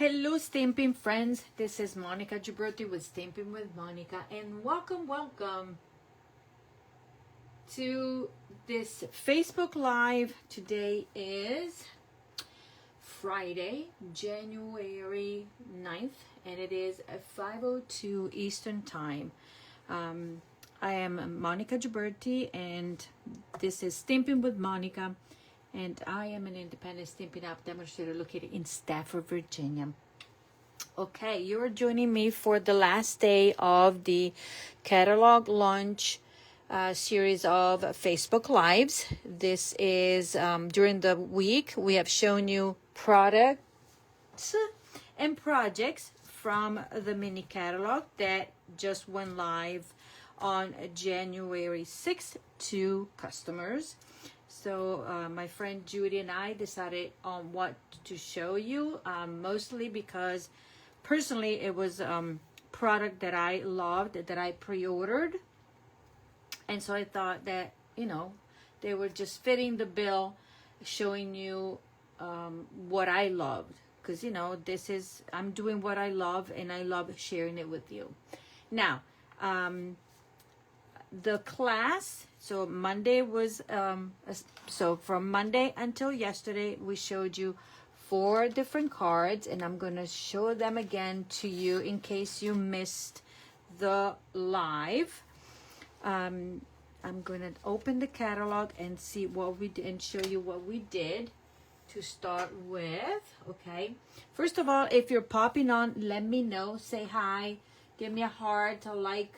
Hello Stampin' friends, this is Monica Gibberti with Stampin' with Monica, and welcome to this Facebook Live. Today is Friday, January 9th, and it is 5:02 Eastern Time. I am Monica Gibberti, and this is Stampin' with Monica. And I am an independent Stampin' Up demonstrator located in Stafford, Virginia. Okay, you're joining me for the last day of the catalog launch series of Facebook Lives. This is during the week we have shown you products and projects from the mini catalog that just went live on January 6th to customers. So my friend Judy and I decided on what to show you, mostly because personally it was product that I loved, that I pre-ordered. And so I thought that, they were just fitting the bill, showing you what I loved. Because, I'm doing what I love, and I love sharing it with you. Now, the class, so Monday was so from Monday until yesterday we showed you 4 different cards, and I'm going to show them again to you in case you missed the live. I'm going to open the catalog and see what we did and show you what we did to start with. Okay, first of all, if you're popping on, let me know, say hi, give me a heart, a like,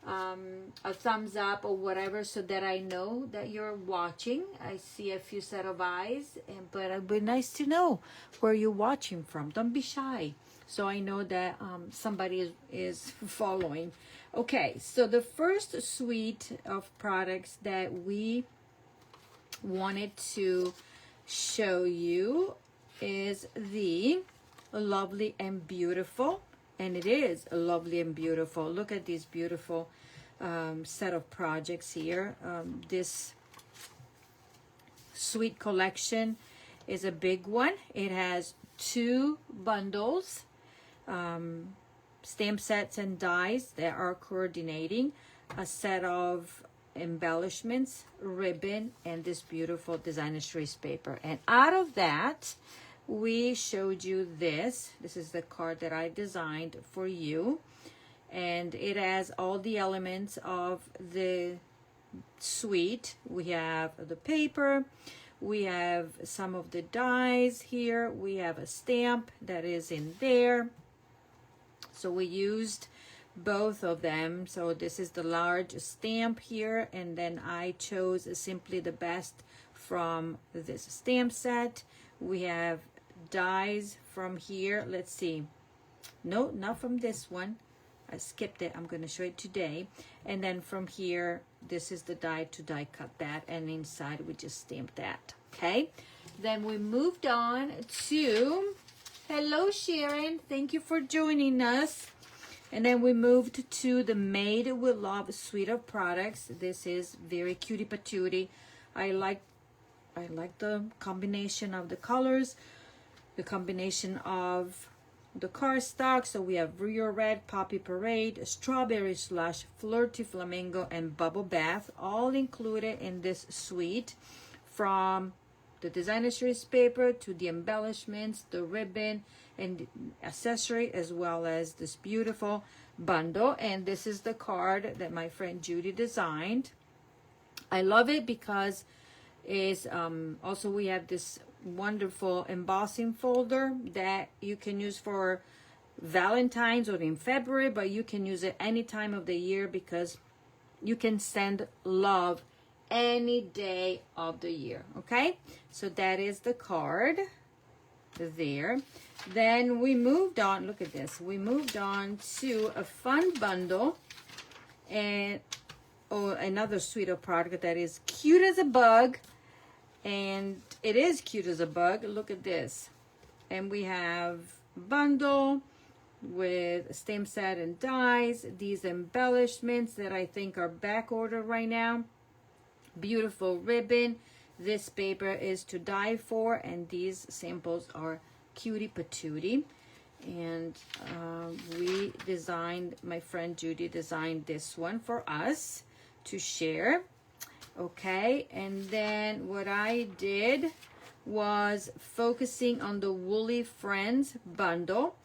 a thumbs up or whatever, so that I know that you're watching. I see a few set of eyes, but it'd be nice to know where you're watching from. Don't be shy, so I know that somebody is following. Okay, so the first suite of products that we wanted to show you is the Lovely and Beautiful. And it is lovely and beautiful. Look at these beautiful set of projects here. This sweet collection is a big one. It has 2 bundles, stamp sets and dies that are coordinating, a set of embellishments, ribbon, and this beautiful designer trace paper. And out of that, we showed you this. This is the card that I designed for you, and it has all the elements of the suite. We have the paper, we have some of the dies here, we have a stamp that is in there, so we used both of them. So this is the large stamp here, and then I chose simply the best from this stamp set. We have dies from here. Let's see, no, not from this one, I skipped it, I'm going to show it today. And then from here, this is the die to die cut that, and inside we just stamped that. Okay, then we moved on to, hello Sharon, thank you for joining us. And then we moved to the Made with Love suite of products. This is very cutie patootie. I like the combination of the colors, the combination of the cardstock. So we have Rio Red, Poppy Parade, Strawberry Slush, Flirty Flamingo, and Bubble Bath, all included in this suite, from the designer trace paper to the embellishments, the ribbon, and accessory, as well as this beautiful bundle. And this is the card that my friend Judy designed. I love it because is also we have this wonderful embossing folder that you can use for Valentine's or in February, but you can use it any time of the year because you can send love any day of the year. Okay, so that is the card there. Then we moved on, look at this, we moved on to a fun bundle, and another suite of product that is cute as a bug. And it is cute as a bug. Look at this. And we have a bundle with stamp set and dies, these embellishments that I think are back ordered right now, beautiful ribbon. This paper is to die for, and these samples are cutie patootie. And my friend Judy designed this one for us to share. Okay, and then what I did was focusing on the Woolly Friends bundle.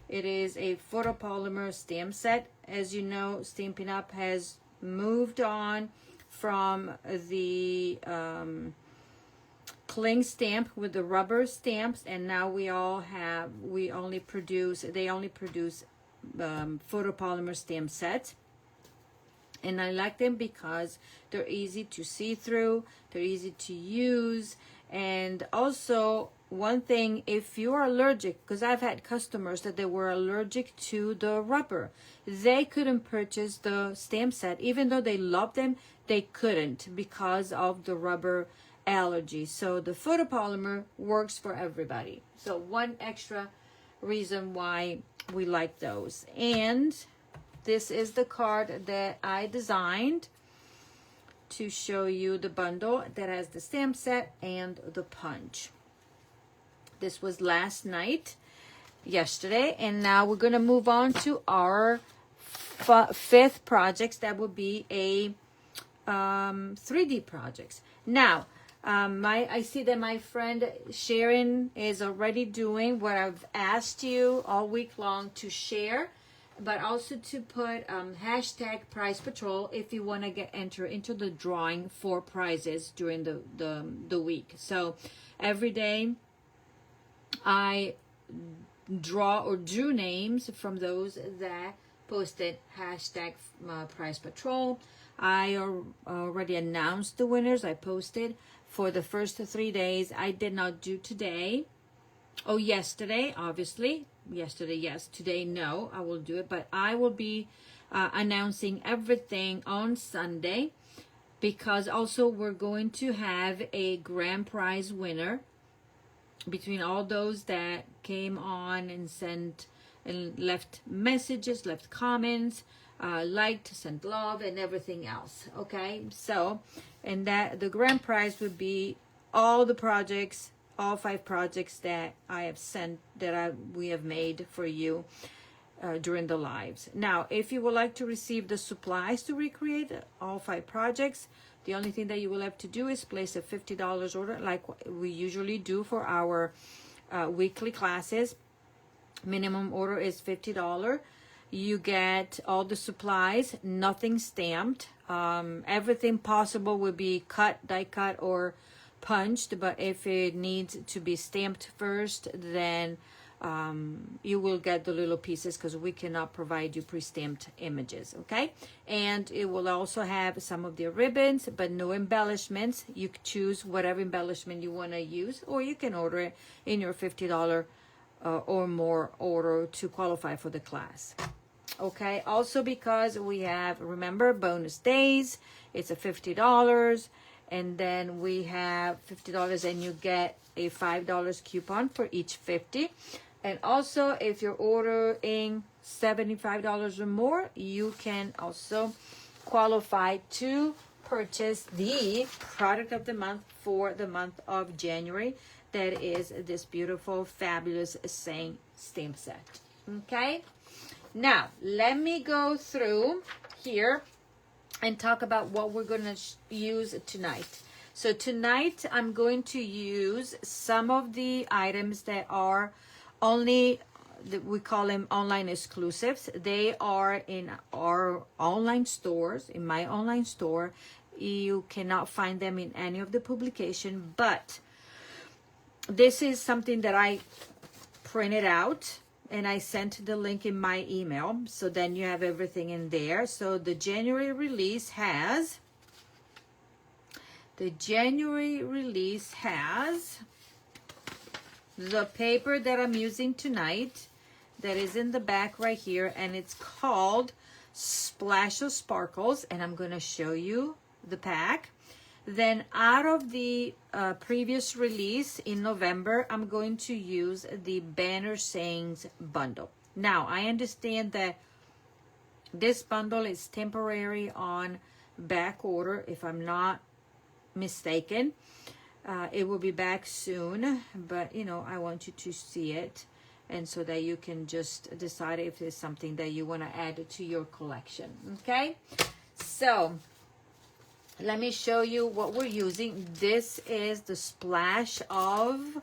It is a photopolymer stamp set. As you know, Stampin' Up! Has moved on from the cling stamp with the rubber stamps, and now they only produce photopolymer stamp sets. And I like them because they're easy to see through, they're easy to use. And also, one thing, if you are allergic, because I've had customers that they were allergic to the rubber, they couldn't purchase the stamp set. Even though they loved them, they couldn't because of the rubber allergy. So the photopolymer works for everybody. So one extra reason why we like those. And this is the card that I designed to show you the bundle that has the stamp set and the punch. This was yesterday, and now we're going to move on to our fifth projects. That will be a 3D projects. Now, I see that my friend Sharon is already doing what I've asked you all week long to share, but also to put hashtag Prize Patrol if you want to enter into the drawing for prizes during the week. So every day I drew names from those that posted hashtag Prize Patrol. I already announced the winners. I posted for the first 3 days. I did not do today. Oh, yesterday, obviously. Yesterday, yes. Today, no. I will do it. But I will be announcing everything on Sunday, because also we're going to have a grand prize winner between all those that came on and sent and left messages, left comments, liked, sent love, and everything else. Okay, so, and that the grand prize would be all the projects, all 5 projects that I have sent, we have made for you during the lives. Now, if you would like to receive the supplies to recreate all 5 projects, the only thing that you will have to do is place a $50 order, like we usually do for our weekly classes. Minimum order is $50. You get all the supplies, nothing stamped. Everything possible will be cut, die cut, or punched, but if it needs to be stamped first, then you will get the little pieces, because we cannot provide you pre-stamped images. Okay, and it will also have some of the ribbons, but no embellishments. You choose whatever embellishment you want to use, or you can order it in your $50 or more order to qualify for the class. Okay, also because we have, remember, bonus days, it's a $50, and then we have $50 and you get a $5 coupon for each 50. And also, if you're ordering $75 or more, you can also qualify to purchase the product of the month for the month of January. That is this beautiful, fabulous Saint stamp set. Okay, now let me go through here and talk about what we're going to use tonight. So tonight I'm going to use some of the items that are only, we call them online exclusives. They are in our online stores, in my online store. You cannot find them in any of the publication, but this is something that I printed out and I sent the link in my email, so then you have everything in there. So the January release has the paper that I'm using tonight, that is in the back right here, and it's called Splash of Sparkles, and I'm going to show you the pack. Then out of the previous release in November, I'm going to use the Banner Sayings bundle. Now, I understand that this bundle is temporary on back order, if I'm not mistaken. It will be back soon, but you know, I want you to see it. and so that you can just decide if it's something that you want to add to your collection. Okay, so let me show you what we're using. This is the Splash of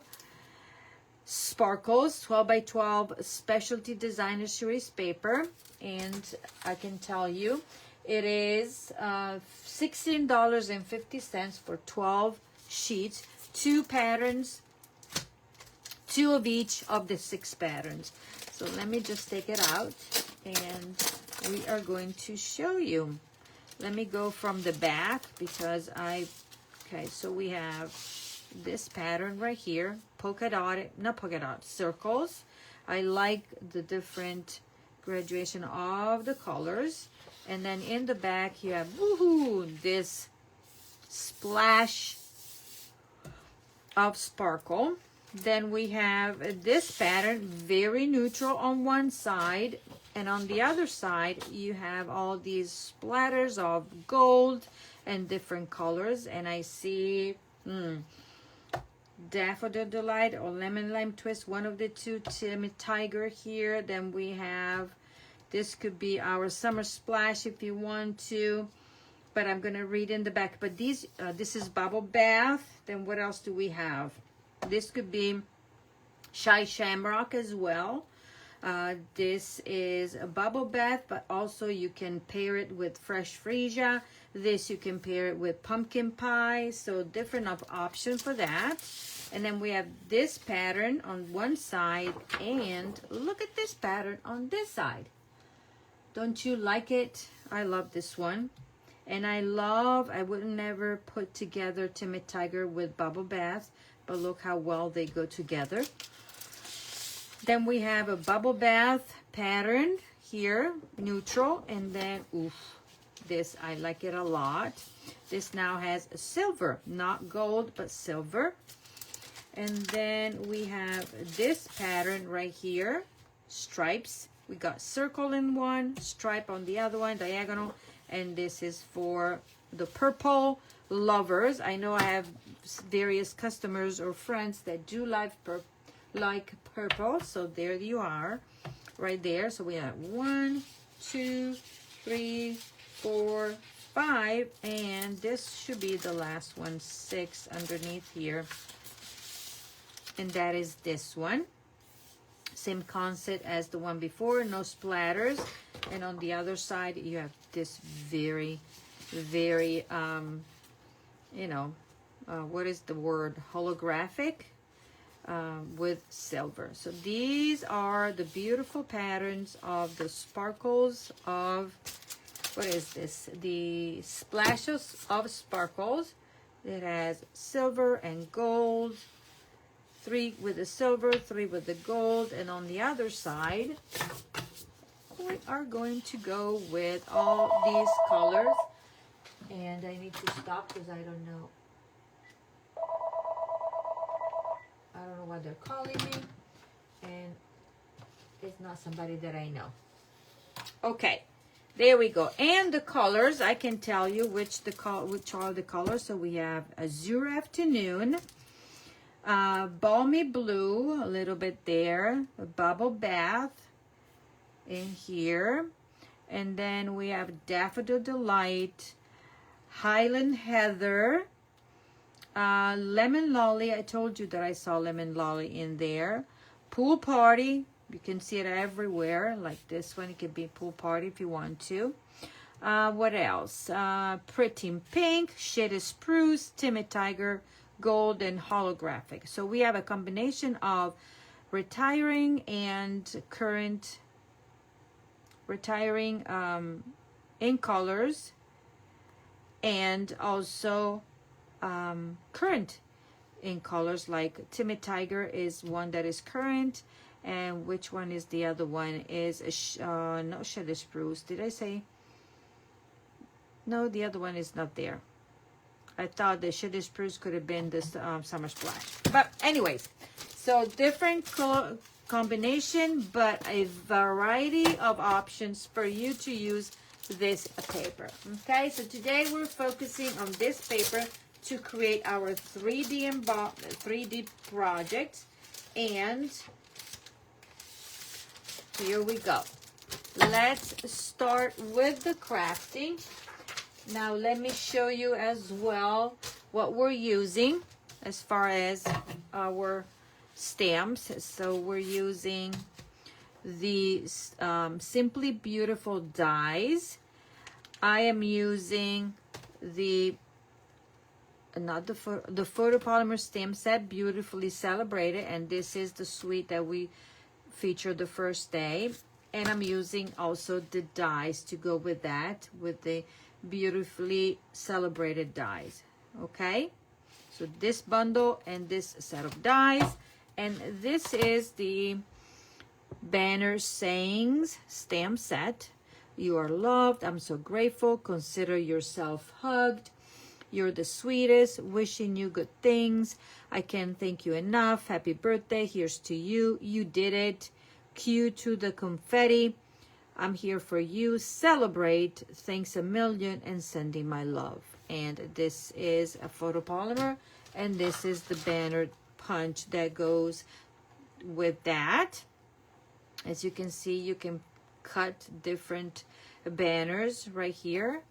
Sparkles 12 by 12 specialty designer series paper, and I can tell you it is $16.50 for 12 sheets, 2 patterns, 2 of each of the 6 patterns. So let me just take it out and we are going to show you. Let me go from the back because okay, so we have this pattern right here, polka dot, not polka dot, circles. I like the different graduation of the colors. And then in the back you have, woohoo, this splash of sparkle. Then we have this pattern, very neutral on one side, and on the other side you have all these splatters of gold and different colors. And I see Daffodil Delight or Lemon Lime Twist, one of the two, Timid Tiger here. Then we have, this could be our Summer Splash if you want to, but I'm gonna read in the back. But these, this is Bubble Bath. Then what else do we have? This could be Shy Shamrock as well. This is a Bubble Bath, but also you can pair it with Fresh Freesia. This you can pair it with Pumpkin Pie. So different option for that. And then we have this pattern on one side, and look at this pattern on this side. Don't you like it? I love this one. And I would never put together Timid Tiger with Bubble Bath, but look how well they go together. Then we have a Bubble Bath pattern here, neutral, and then, oof, this, I like it a lot. This now has a silver, not gold, but silver. And then we have this pattern right here, stripes. We got circle in one, stripe on the other one, diagonal, and this is for the purple lovers. I know I have various customers or friends that do like purple, so there you are, right there. So we have 1, 2, 3, 4, 5, and this should be the last one, 6 underneath here, and that is this one. Same concept as the one before, no splatters. And on the other side you have this very you know, what is the word, holographic, with silver. So these are the beautiful patterns of the sparkles of, what is this, the Splashes of Sparkles. It has silver and gold, 3 with the silver, 3 with the gold, and on the other side we are going to go with all these colors. And I need to stop because I don't know what they're calling me, and it's not somebody that I know. Okay, there we go. And the colors, I can tell you which are the colors. So we have Azure Afternoon, Balmy Blue, a little bit there, a Bubble Bath in here, and then we have Daffodil Delight, Highland Heather, Lemon Lolly. I told you that I saw Lemon Lolly in there. Pool Party, you can see it everywhere, like this one. It could be Pool Party if you want to. What else? Pretty Pink, Shaded Spruce, Timid Tiger, Gold, and Holographic. So we have a combination of retiring and current, retiring in colors, and also current in colors. Like Timid Tiger is one that is current, and which one is the other one? Is no, Shaded Spruce. Did I say? No, the other one is not there. I thought the Shaded Spruce could have been this Summer Splash. But anyways, so different color combination, but a variety of options for you to use this paper. Okay, so today we're focusing on this paper to create our 3D project, and here we go. Let's start with the crafting. Now let me show you as well what we're using as far as our stamps. So we're using the Simply Beautiful dies. I am using the photopolymer stamp set, Beautifully Celebrated, and this is the suite that we featured the first day. And I'm using also the dies to go with that, with the Beautifully Celebrated dies. Okay, so this bundle and this set of dies, and this is the Banner Sayings stamp set. You are loved, I'm so grateful, consider yourself hugged, you're the sweetest, wishing you good things, I can't thank you enough, happy birthday, here's to you, you did it, cue to the confetti, I'm here for you, celebrate, thanks a million, and sending my love. And this is a photopolymer, and this is the banner punch that goes with that. As you can see, you can cut different banners right here.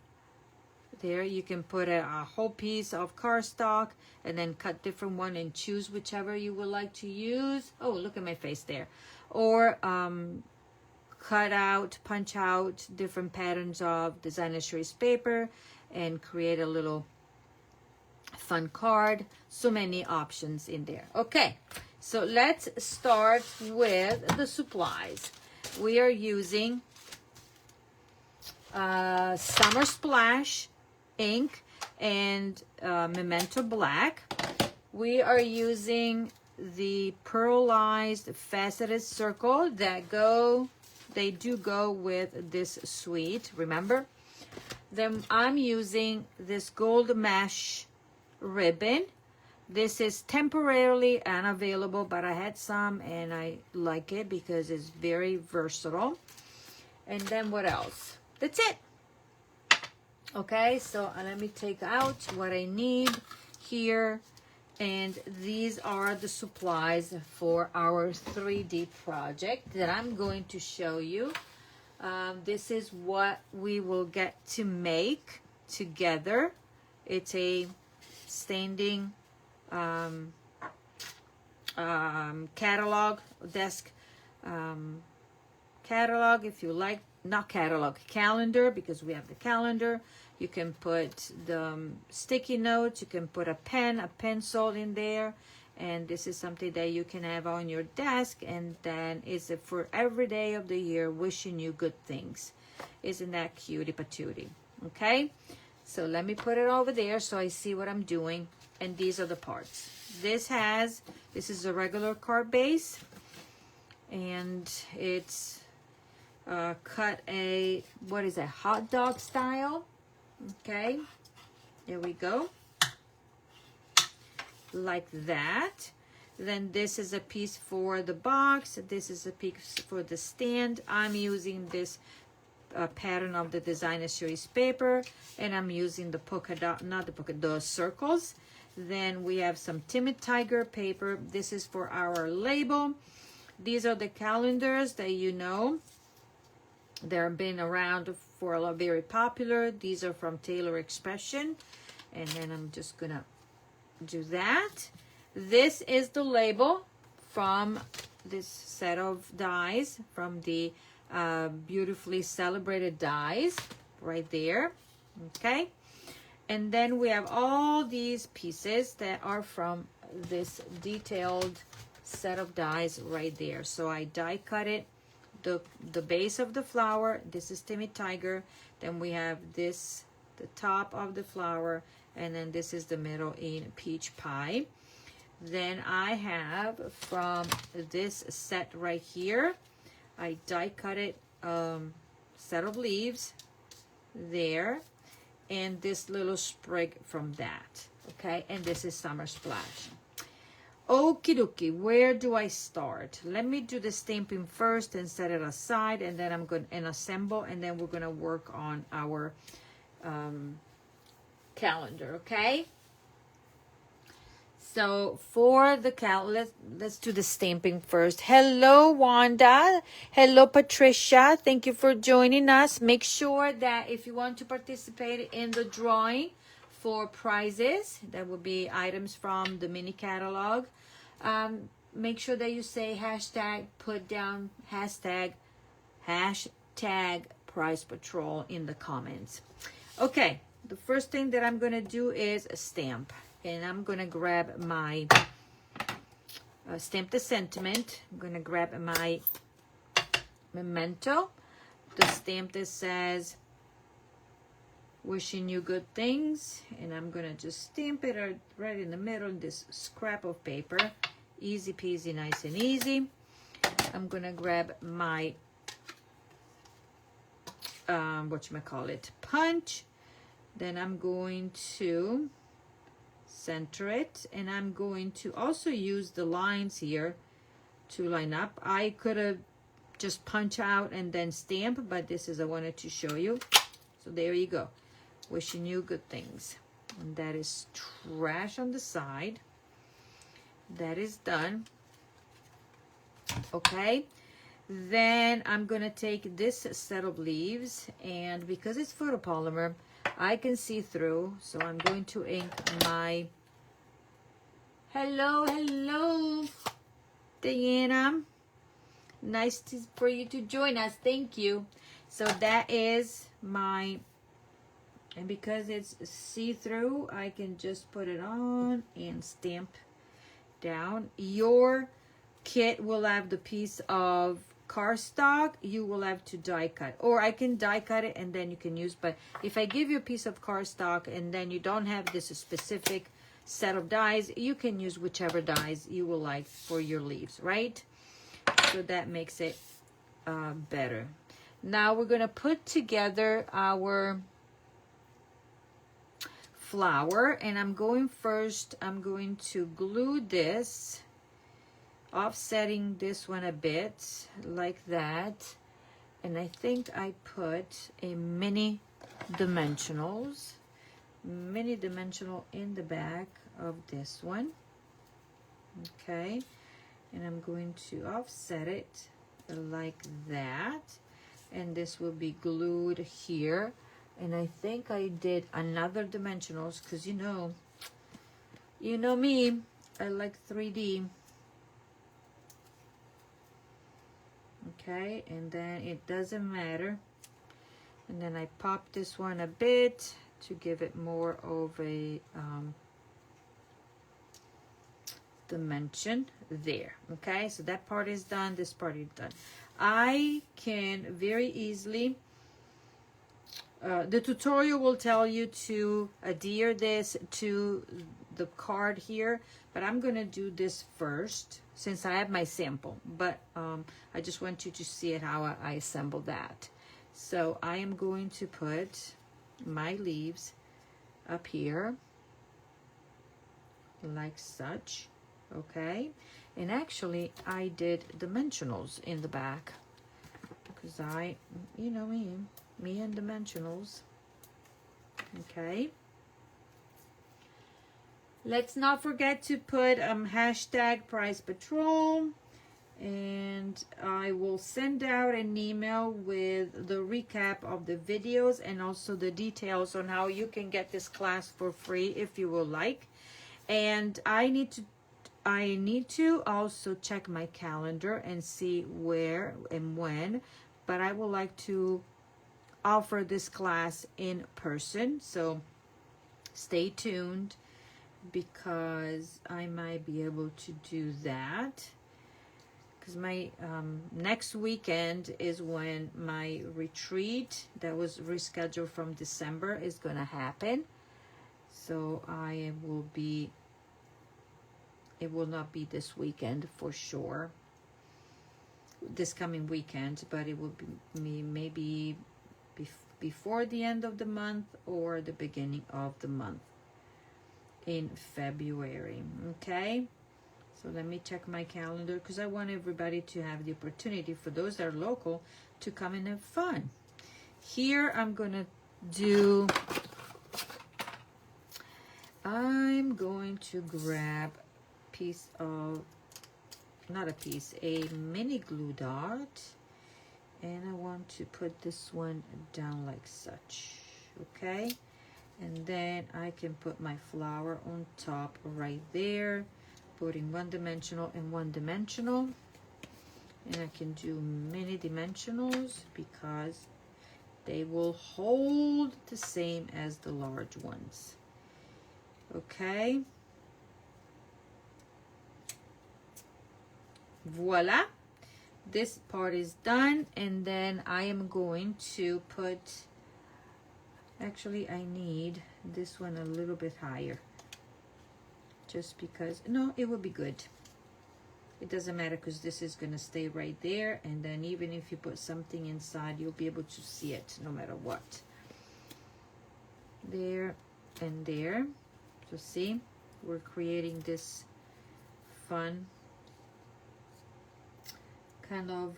There, you can put a whole piece of cardstock and then cut different one and choose whichever you would like to use. Oh, look at my face there. Or cut out, punch out different patterns of designer series paper and create a little fun card. So many options in there. Okay, so let's start with the supplies. We are using Summer Splash ink and Memento Black. We are using the pearlized faceted circle that they do go with this suite, remember? Then I'm using this gold mesh ribbon. This is temporarily unavailable, but I had some and I like it because it's very versatile. And then what else? That's it. Okay, so let me take out what I need here. And these are the supplies for our 3D project that I'm going to show you. This is what we will get to make together. It's a standing catalog, desk catalog, if you like, not catalog, calendar, because we have the calendar. You can put the sticky notes, you can put a pen, a pencil in there, and this is something that you can have on your desk, and then it's for every day of the year, wishing you good things. Isn't that cutie patootie? Okay, so let me put it over there so I see what I'm doing, and these are the parts. This is a regular card base, and it's cut a, what is that, hot dog style. Okay, there we go, like that. Then this is a piece for the box, this is a piece for the stand. I'm using this pattern of the designer series paper, and I'm using the polka dot, not the polka, the circles. Then we have some timid tiger paper. This is for our label. These are the calendars that you know, they're been around for a lot, very popular. These are from Taylor Expression, and then I'm just gonna do that. This is the label from this set of dies, from the Beautifully Celebrated dies right there. Okay, and then we have all these pieces that are from this detailed set of dies right there. So I die cut it, the base of the flower. This is Timid Tiger. Then we have this, the top of the flower, and then this is the middle in Peach Pie. Then I have from this set right here, I die cut it, set of leaves there, and this little sprig from that. Okay, and this is Summer Splash. Okie dokie, where do I start? Let me do the stamping first and set it aside, and then I'm going to assemble, and then we're going to work on our calendar, okay? So for the let's do the stamping first. Hello, Wanda. Hello, Patricia. Thank you for joining us. Make sure that if you want to participate in the drawing for prizes, that will be items from the mini catalog. Make sure that you say hashtag, put down hashtag Prize Patrol in the comments. Okay, the first thing that I'm gonna do is a stamp, and I'm gonna grab my Stamp the Sentiment. I'm gonna grab my memento, the stamp that says wishing you good things, and I'm gonna just stamp it right in the middle in this scrap of paper. Easy peasy, nice and easy. I'm gonna grab my punch. Then I'm going to center it, and I'm going to also use the lines here to line up. I could have just punch out and then stamp, but this is I wanted to show you. So there you go. Wishing you good things. And that is trash on the side. That is done. Okay. Then I'm gonna take this set of leaves, and because it's photopolymer, I can see through, so I'm going to ink my hello Diana, nice for you to join us. Thank you. So that is my, and because it's see-through, I can just put it on and stamp down. Your kit will have the piece of cardstock. You will have to die cut, or I can die cut it and then you can use, but if I give you a piece of cardstock and then you don't have this specific set of dies, you can use whichever dies you will like for your leaves, right? So that makes it better. Now we're gonna put together our flower, and I'm going to glue this, offsetting this one a bit like that, and I think I put a mini dimensional in the back of this one. Okay, and I'm going to offset it like that, and this will be glued here. And I think I did another dimensionals because you know me, I like 3D. Okay, and then it doesn't matter, and then I pop this one a bit to give it more of a dimension there. Okay, so that part is done, this part is done. I can very easily, the tutorial will tell you to adhere this to the card here, but I'm gonna do this first since I have my sample, but I just want you to see it how I assemble that. So I am going to put my leaves up here like such. Okay, and actually I did dimensionals in the back because you know me and dimensionals. Okay, let's not forget to put hashtag Prize Patrol, and I will send out an email with the recap of the videos and also the details on how you can get this class for free if you would like. And I need to also check my calendar and see where and when, but I would like to offer this class in person, so stay tuned because I might be able to do that, because my next weekend is when my retreat that was rescheduled from December is gonna happen. So it will not be this weekend for sure, this coming weekend, but it will be maybe before the end of the month or the beginning of the month in February. Okay, so let me check my calendar because I want everybody to have the opportunity, for those that are local, to come and have fun. Here I'm gonna do I'm going to grab a piece of, not a piece, a mini glue dot, and I want to put this one down like such, okay? And then I can put my flower on top right there, putting one dimensional and one dimensional. And I can do many dimensionals because they will hold the same as the large ones. Okay. Voila. This part is done, and then I am going to put, actually I need this one a little bit higher, just because, no, it will be good. It doesn't matter because this is going to stay right there, and then even if you put something inside, you'll be able to see it no matter what. There and there. So see, we're creating this fun kind of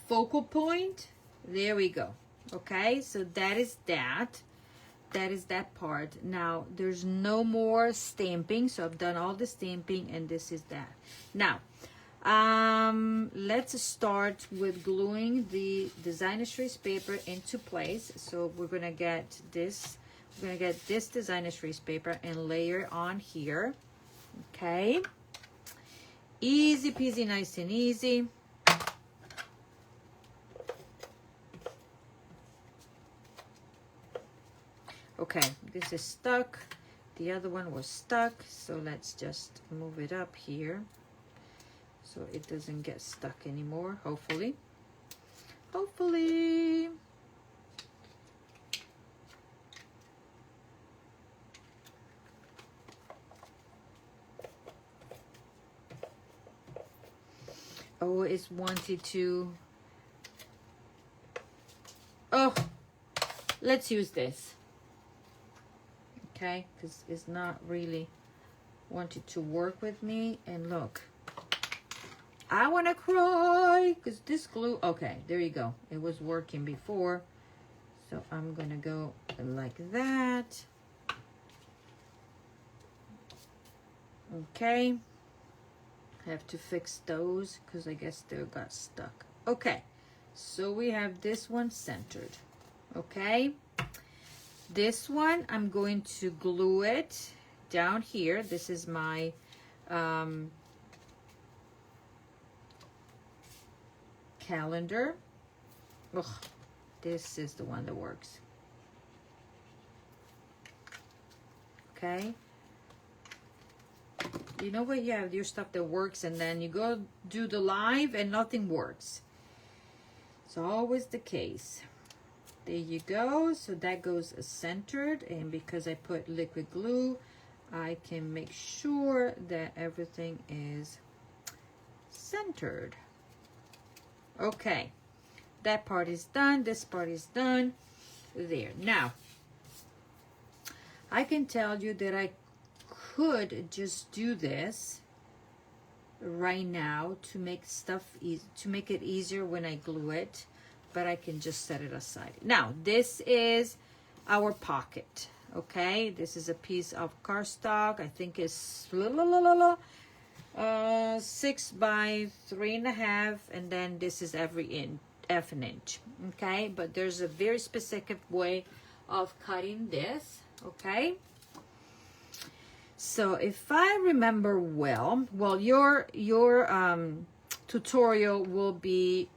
focal point. There we go. Okay, so that is that. That is that part. Now there's no more stamping, so I've done all the stamping, and this is that. Now let's start with gluing the designer trace paper into place. So we're gonna get this, designer trace paper and layer on here. Okay, easy peasy, nice and easy. Okay, this is stuck. The other one was stuck, so let's just move it up here so it doesn't get stuck anymore, hopefully. Hopefully. Always wanted to, oh, let's use this. Okay, because it's not really wanted to work with me. And look, I want to cry because this glue, okay, there you go. It was working before. So I'm going to go like that. Okay. I have to fix those because I guess they got stuck. Okay, so we have this one centered. Okay. This one, I'm going to glue it down here. This is my calendar. Ugh, this is the one that works. Okay. You know what? You have your stuff that works, and then you go do the live and nothing works. It's always the case. There you go. So that goes centered, and because I put liquid glue, I can make sure that everything is centered. Okay, that part is done. This part is done. There. Now, I can tell you that I could just do this right now to make stuff to make it easier when I glue it, but I can just set it aside. Now this is our pocket. Okay, this is a piece of cardstock. I think it's 6 by 3.5, and then this is every half an inch. Okay, but there's a very specific way of cutting this. Okay. So if I remember well, your tutorial will be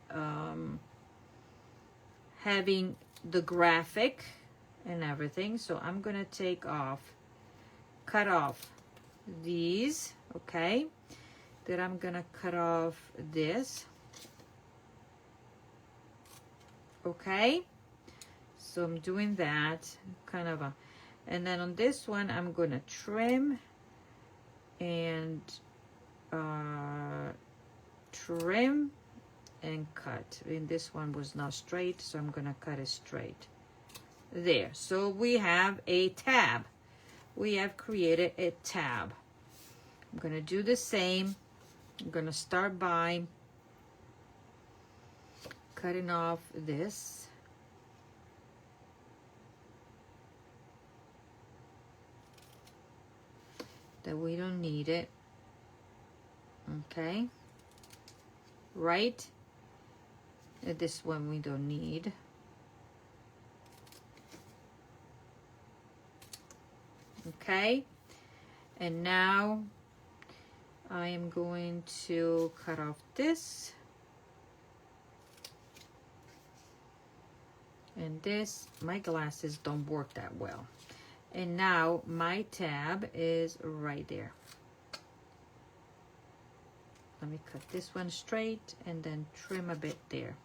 having the graphic and everything. So I'm gonna cut off these, okay? Then I'm gonna cut off this, okay? So I'm doing that kind of and then on this one, I'm gonna trim and trim and cut. And this one was not straight, so I'm gonna cut it straight. There, so we have a tab. We have created a tab. I'm gonna do the same. I'm gonna start by cutting off this. that we don't need it. Okay, right? This one we don't need. Okay, and now I am going to cut off this and this. My glasses don't work that well. And now my tab is right there. Let me cut this one straight and then trim a bit there,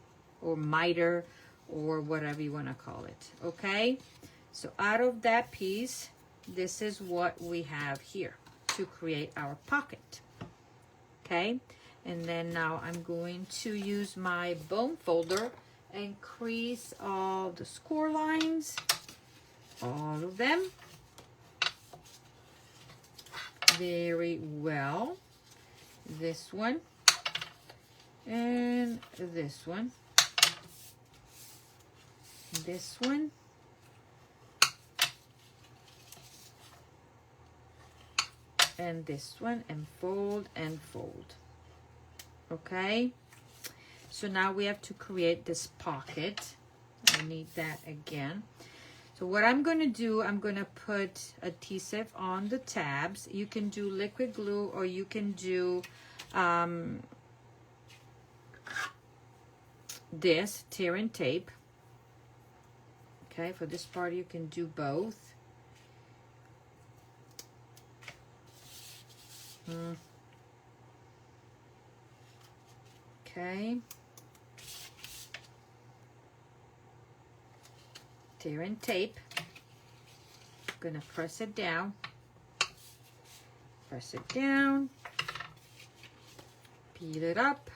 or miter, or whatever you want to call it. Okay, so out of that piece, this is what we have here to create our pocket. Okay, and then now I'm going to use my bone folder and crease all the score lines, all of them, very well. This one and this one, this one, and this one, and fold and fold. Okay, so now we have to create this pocket. I need that again. So what I'm going to do, I'm going to put adhesive on the tabs. You can do liquid glue, or you can do this tear and tape. Okay, for this part you can do both. Okay. Tear and tape. I'm gonna press it down. Press it down. Peel it up.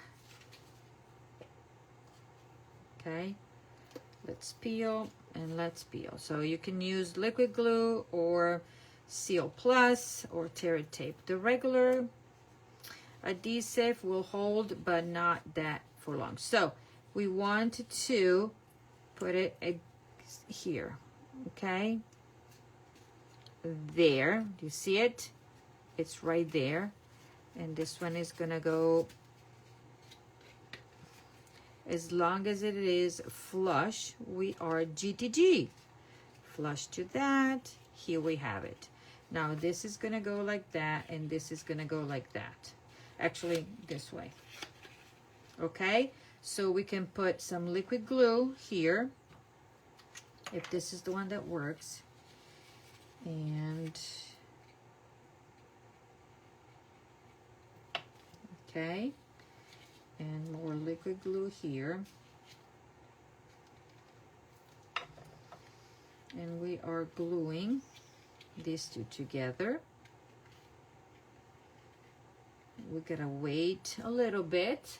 Okay. Let's peel and let's peel. So you can use liquid glue or Seal Plus or tear and tape. The regular adhesive will hold, but not that for long. So we want to put it here. Okay. There. Do you see it? It's right there. And this one is gonna go, as long as it is flush, we are GTG. Flush to that. Here we have it. Now this is gonna go like that, and this is gonna go like that. Actually, this way. Okay, so we can put some liquid glue here, if this is the one that works. And okay, and more liquid glue here. And we are gluing these two together. We're gonna wait a little bit.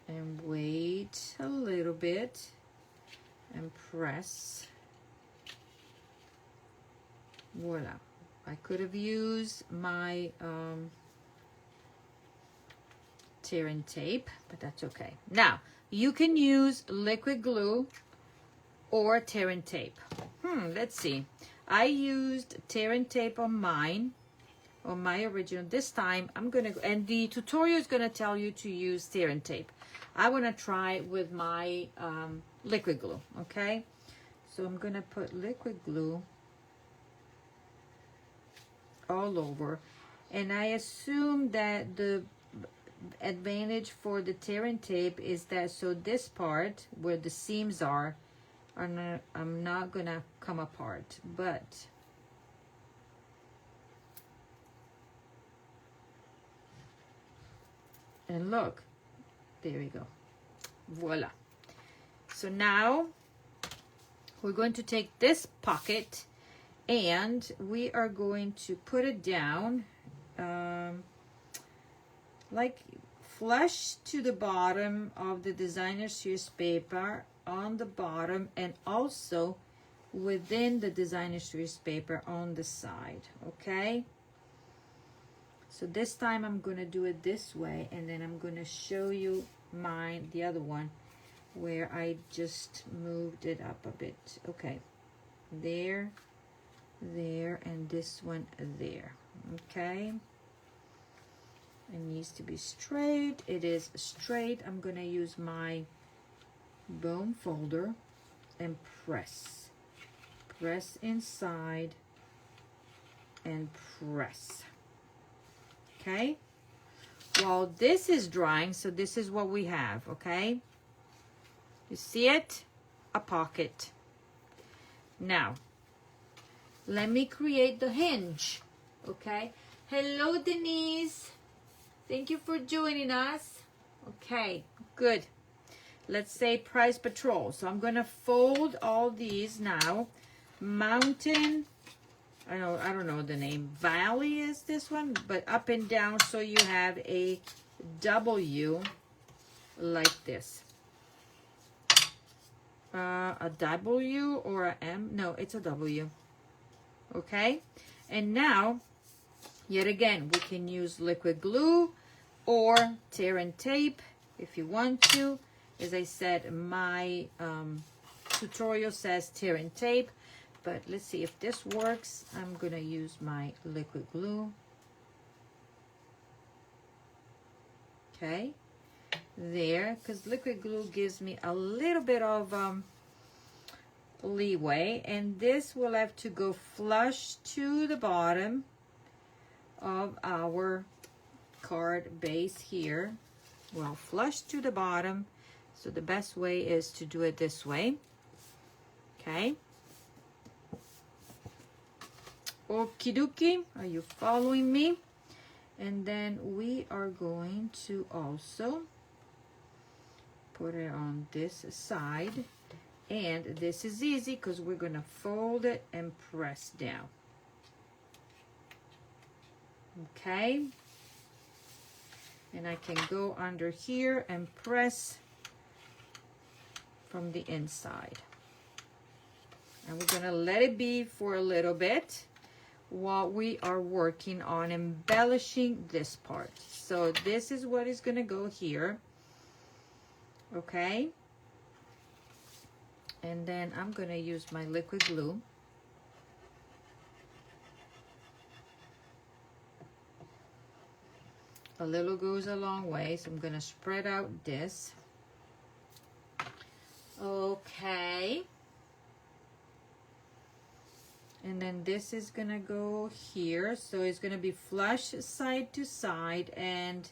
And wait a little bit and press. Voila. I could have used my tear and tape, but that's okay. Now, you can use liquid glue or tear and tape. Let's see. I used tear and tape on mine, on my original. This time I'm gonna, and the tutorial is gonna tell you to use tear and tape. I wanna try with my liquid glue, okay? So I'm gonna put liquid glue all over, and I assume that the advantage for the tear and tape is that, so this part where the seams are not, I'm not gonna come apart, but and look, there we go. Voila. So now we're going to take this pocket and we are going to put it down like flush to the bottom of the designer series paper, on the bottom, and also within the designer series paper on the side. Okay, so this time I'm gonna do it this way, and then I'm gonna show you the other one where I just moved it up a bit. Okay, there, there, and this one there. Okay, it needs to be straight. It is straight. I'm gonna use my bone folder and press inside and press. Okay, while this is drying, so this is what we have. Okay, you see it? A pocket. Now let me create the hinge. Okay, hello Denise, thank you for joining us. Okay, good. Let's say Price Patrol. So I'm gonna fold all these now. Mountain, I don't know the name. Valley is this one, but up and down, so you have a W like this. A W or a M? No, it's a W. Okay, and now, yet again, we can use liquid glue or tear and tape if you want to. As I said, my tutorial says tear and tape, but let's see if this works. I'm gonna use my liquid glue. Okay, there, because liquid glue gives me a little bit of leeway, and this will have to go flush to the bottom of our card base here. Well, flush to the bottom. So the best way is to do it this way. Okay. Okie dokie, are you following me? And then we are going to also put it on this side. And this is easy because we're going to fold it and press down. Okay. And I can go under here and press from the inside. And we're going to let it be for a little bit while we are working on embellishing this part. So this is what is going to go here. Okay. And then I'm going to use my liquid glue. A little goes a long way, so I'm going to spread out this. Okay. And then this is going to go here. So it's going to be flush side to side and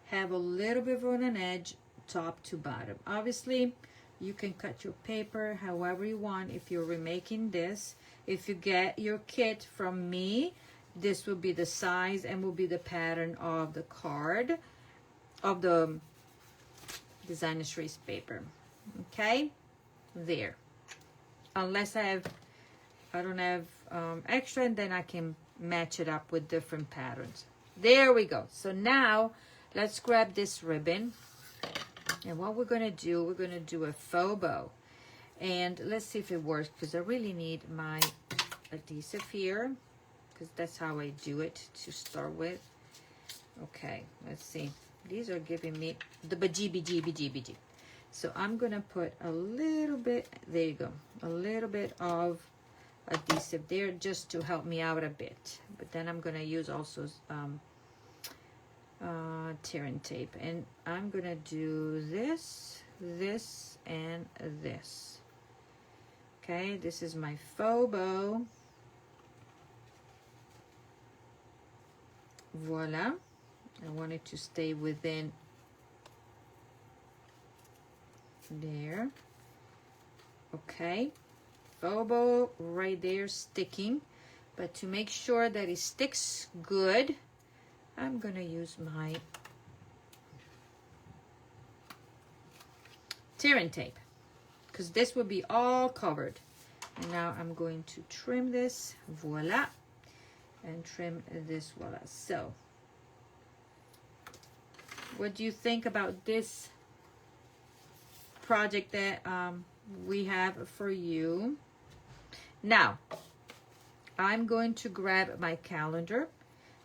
have a little bit of an edge top to bottom. Obviously, you can cut your paper however you want if you're remaking this. If you get your kit from me, this will be the size and will be the pattern of the card, of the designer trace paper. Okay, there. Unless I don't have extra, and then I can match it up with different patterns. There we go. So now let's grab this ribbon. And what we're going to do a faux bow. And let's see if it works, because I really need my adhesive here, because that's how I do it to start with. Okay, let's see. These are giving me the bajibijibijibiji. So I'm going to put a little bit, there you go, a little bit of adhesive there just to help me out a bit. But then I'm going to use also tear and tape, and I'm gonna do this, this, and this. Okay, this is my faux bow. Voila. I want it to stay within there. Okay, faux bow right there sticking, but to make sure that it sticks good, I'm going to use my tear and tape, because this will be all covered. And now I'm going to trim this, voila, and trim this, voila. So, what do you think about this project that we have for you? Now, I'm going to grab my calendar.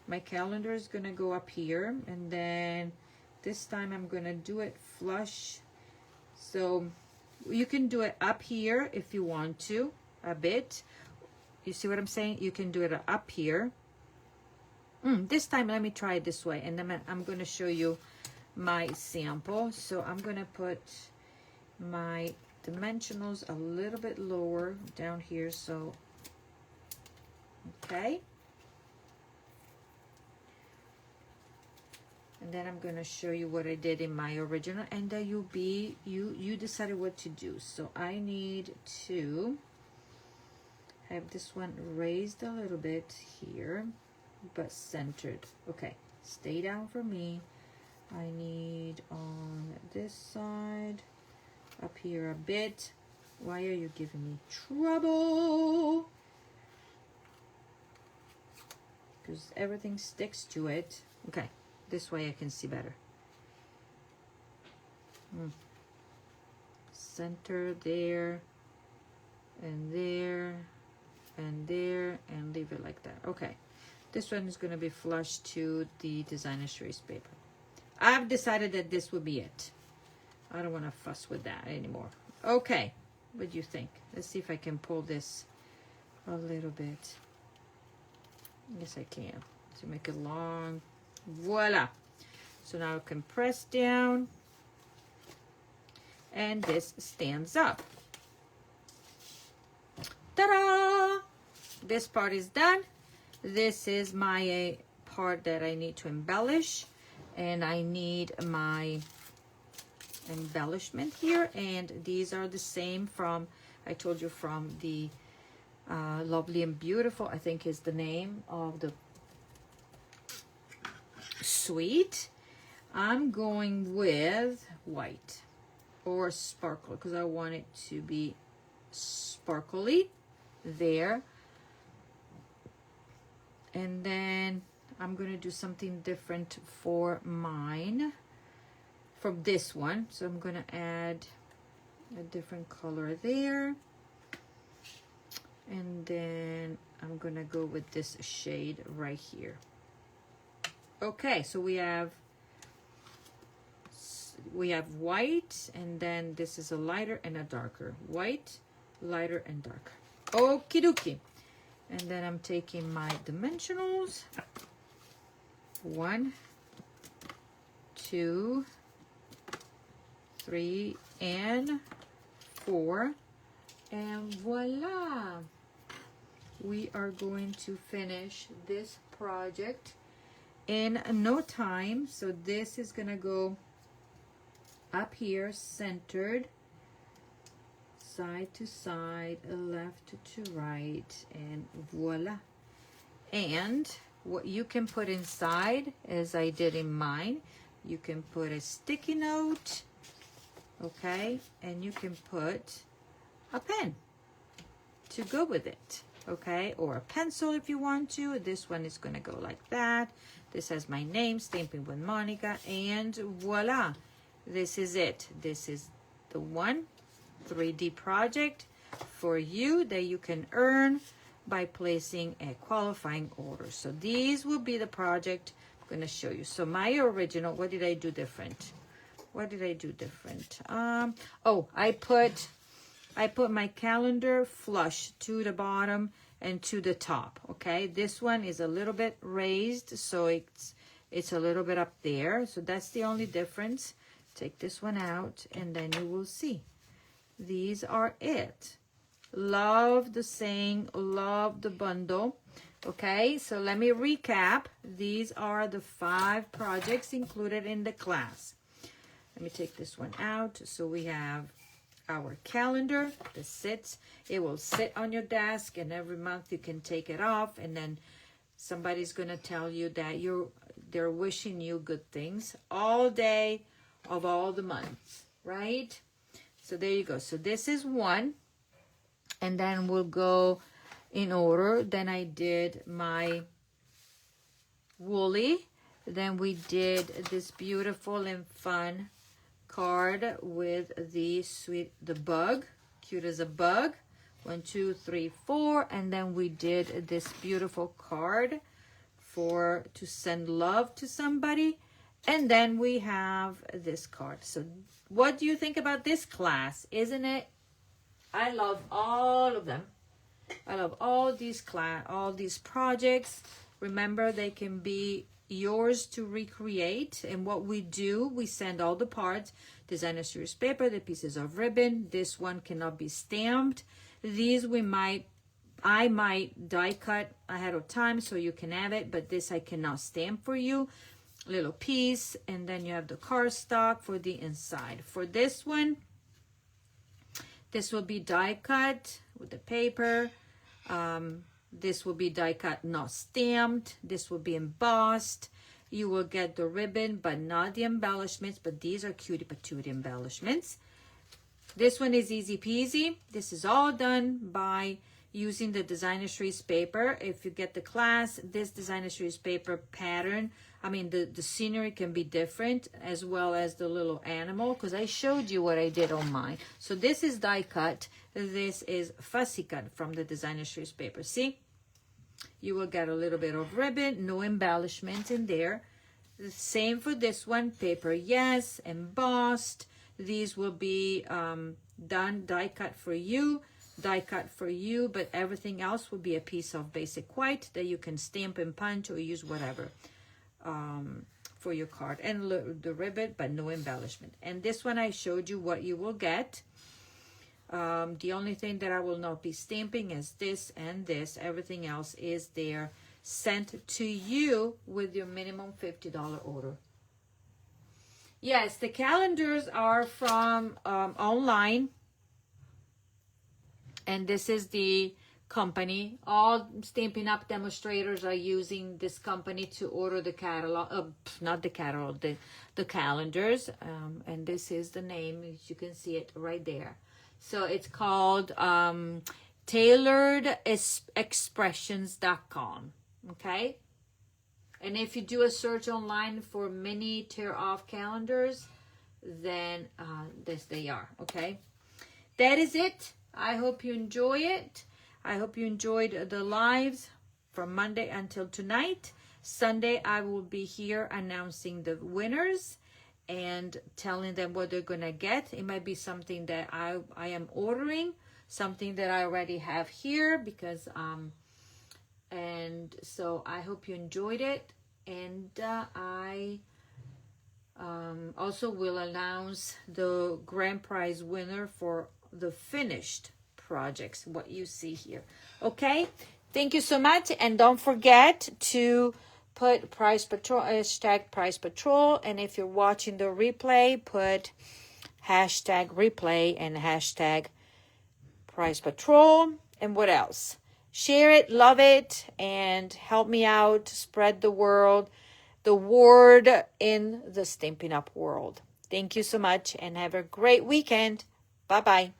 My calendar is going to go up here, and then this time I'm going to do it flush. So you can do it up here if you want to. a bit. You see what I'm saying? You can do it up here. This time, let me try it this way. And then I'm going to show you my sample. So I'm going to put my dimensionals a little bit lower down here. So, okay. And then I'm going to show you what I did in my original. And then you decided what to do. So I need to have this one raised a little bit here, but centered. Okay, stay down for me. I need on this side, up here a bit. Why are you giving me trouble? Because everything sticks to it. Okay, this way I can see better. Center there, and there, and there, and leave it like that. Okay, this one is going to be flush to the designer's trace paper. I've decided that this will be it. I don't want to fuss with that anymore. Okay, what do you think? Let's see if I can pull this a little bit. Yes, I can. To make it long. Voila. So now I can press down, and this stands up. Ta-da! This part is done. This is my part that I need to embellish, and I need my embellishment here, and these are the same from, I told you, from the Lovely and Beautiful, I think is the name of the suite. I'm going with white or sparkle because I want it to be sparkly there. And then I'm going to do something different for mine from this one. So I'm going to add a different color there. And then I'm going to go with this shade right here. Okay, so we have white, and then this is a lighter and a darker. White, lighter, and darker. Okie dokie. And then I'm taking my dimensionals. 1, 2, 3, and 4. And voila! We are going to finish this project in no time. So this is gonna go up here, centered, side to side, left to right, and voila. And what you can put inside, as I did in mine, you can put a sticky note, okay, and you can put a pen to go with it, okay, or a pencil if you want to. This one is gonna go like that. This has my name, Stamping with Monica, and voila, this is it. This is the one 3D project for you that you can earn by placing a qualifying order. So these will be the project I'm going to show you. So my original, what did I do different? What did I do different? Oh, I put my calendar flush to the bottom and to the top. Okay, this one is a little bit raised, so it's a little bit up there. So that's the only difference. Take this one out, and then you will see. These are it. Love the saying, love the bundle. Okay, so let me recap. These are the 5 projects included in the class. Let me take this one out. So we have our calendar that sits. It will sit on your desk, and every month you can take it off, and then somebody's going to tell you that they're wishing you good things all day of all the months, right? So there you go. So this is one, and then we'll go in order. Then I did my woolly. Then we did this beautiful and fun card with the bug, cute as a bug. 1, 2, 3, 4, and then we did this beautiful card to send love to somebody. And then we have this card. So what do you think about this class? Isn't it? I love all of them. I love all these projects. Remember, they can be yours to recreate. And what we do, we send all the parts, designer series paper, the pieces of ribbon. This one cannot be stamped. These I might die cut ahead of time so you can have it, but this I cannot stamp for you. Little piece, and then you have the cardstock for the inside. For this one, this will be die cut with the paper. This will be die cut, not stamped. This will be embossed. You will get the ribbon, but not the embellishments, but these are cutie patootie embellishments. This one is easy peasy. This is all done by using the designer series paper. If you get the class, this designer series paper pattern, I mean, the scenery can be different, as well as the little animal, because I showed you what I did on mine. So this is die cut. This is fussy cut from the designer series paper. See? You will get a little bit of ribbon, no embellishment in there. The same for this one, paper, yes, embossed. These will be done, die cut for you, but everything else will be a piece of basic white that you can stamp and punch or use whatever for your card. And the ribbon, but no embellishment. And this one I showed you what you will get. The only thing that I will not be stamping is this and this. Everything else is there, sent to you with your minimum $50 order. Yes, the calendars are from online. And this is the company. All Stampin' Up demonstrators are using this company to order the catalog, not the catalog, the calendars. And this is the name, as you can see it right there. So it's called tailoredexpressions.com. Okay? And if you do a search online for mini tear-off calendars, then this they are. Okay? That is it. I hope you enjoy it. I hope you enjoyed the lives from Monday until tonight. Sunday, I will be here announcing the winners and telling them what they're going to get. It might be something that I am ordering, something that I already have here, because, and so I hope you enjoyed it. And I also will announce the grand prize winner for the finished projects, what you see here. Okay, thank you so much, and don't forget to put Price Patrol, hashtag Price Patrol, and if you're watching the replay, put hashtag replay and hashtag Price Patrol. And what else? Share it, love it, and help me out, spread the word in the Stampin' Up world. Thank you so much, and have a great weekend. Bye-bye.